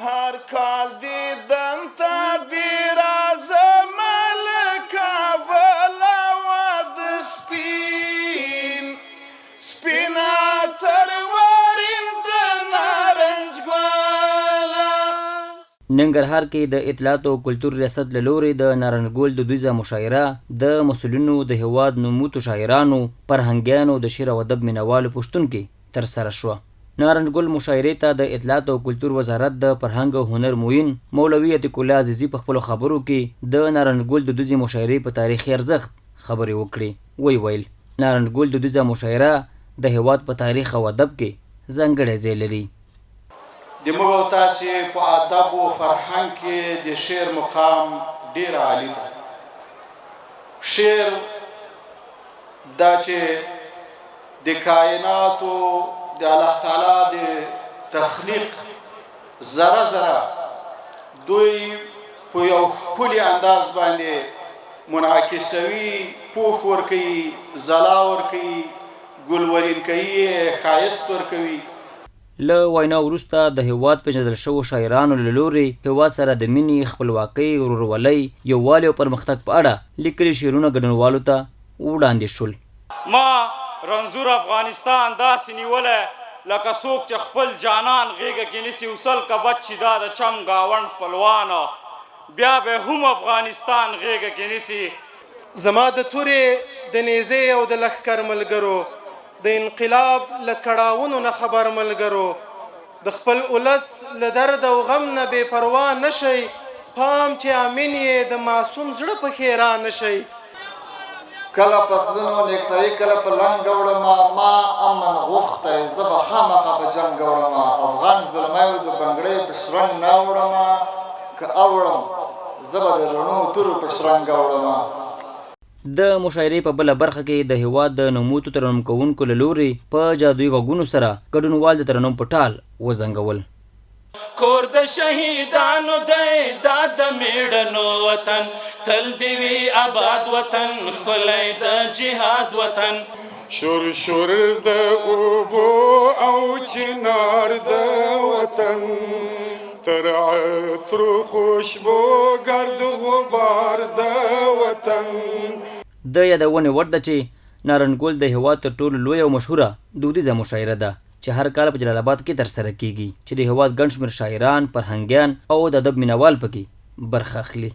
هر کال دیدن تا دی رازم لکابل ود سپین سپین عطر واریم د نارنج ګله. ننګرهار کې د اطلاعات او کلتور ریاست له لورې د نارنج ګل دودیزه مشاعره د مسؤلینو، د هیواد نوموتو شاعرانو، فرهنګیانو، د شعر او ادب مینوالو په شتون کې ترسره شوه. نارنج ګل مشاعرې ته د اطلاعات او کلتور وزارت د فرهنګ او هنر معین مولوي عتیق الله عزیزي په خپلو خبرو کې د نارنج ګل دودیزې مشاعرې په تاریخي ارزښت خبرې وکړې. ویل نارنج ګل دودیزه مشاعره د هیواد په تاریخ او ادب کې ځانګړی ځای لري. د موږ او تاسې په ادب او فرهنګ کې د شعر مقام ډېر عالي دی. شعر دا چې د کائناتو د الله تعالی د تخلیق ذره ذره دوی په یو ښکلي انداز باندې منعکسوي، پوښ ورکوي، ځلا ورکوي، ګلورین کوي، ښایست ورکوي. له وینا وروسته د هیواد پیژندل شوو شاعرانو له لورې هیواد سره د مینې، خپلواکۍ، ورورولۍ، یووالي او پرمختګ په اړه لیکلي شعرونه ګډونوالو ته وړاندې شول. ما رنځور افغانستان داسې نیولی لکه څوک چې خپل جانان غېږه کې نیسي وسل که بد شي دا د چم ګاونډ خپلوانه بیا به هم افغانستان غېږه کې نیسي. زما د تورې د نیزې او د لښکر ملګرو، د انقلاب له کړاوونو نه خبر ملګرو، د خپل ولس له درد او غم نه بې پروا نه شئ، پام چې امین یې د معصوم زړه پکې را نه شئ. کله په تلونو نیکتایي کله په لنګ وړمه، ما امن غوښتی زه به خامخا په جنګ وړمه، افغان زلمیو د بنګړۍ په شرنګ نه وړمه، که اوړم زه به د رڼو تورو په شرنګ وړمه. د مشاعرې په بله برخه کې د هیواد د نوموتو ترنم کوونکو له لورې په جادویي غږونو سره ګډونوال د ترنم په ټال وزنګول. کور د شهیدانو دی دا د میړنو وطن، تل دې وي آباد وطن، ښکلی د جهاد وطن. شور شور د اوبو او چنار د وطن، تر عطر خوشبو گرد غبار د وطن. د یادونې وړ ده چې نارنج ګل د هیواد تر ټولو لویه او مشهوره دودیزه مشاعره ده چې هر کال په جلال آباد کې ترسره کیږي، چې د هیواد ګڼ شمېر شاعران، فرهنګیان او د ادب مینوال پکې برخه اخلي.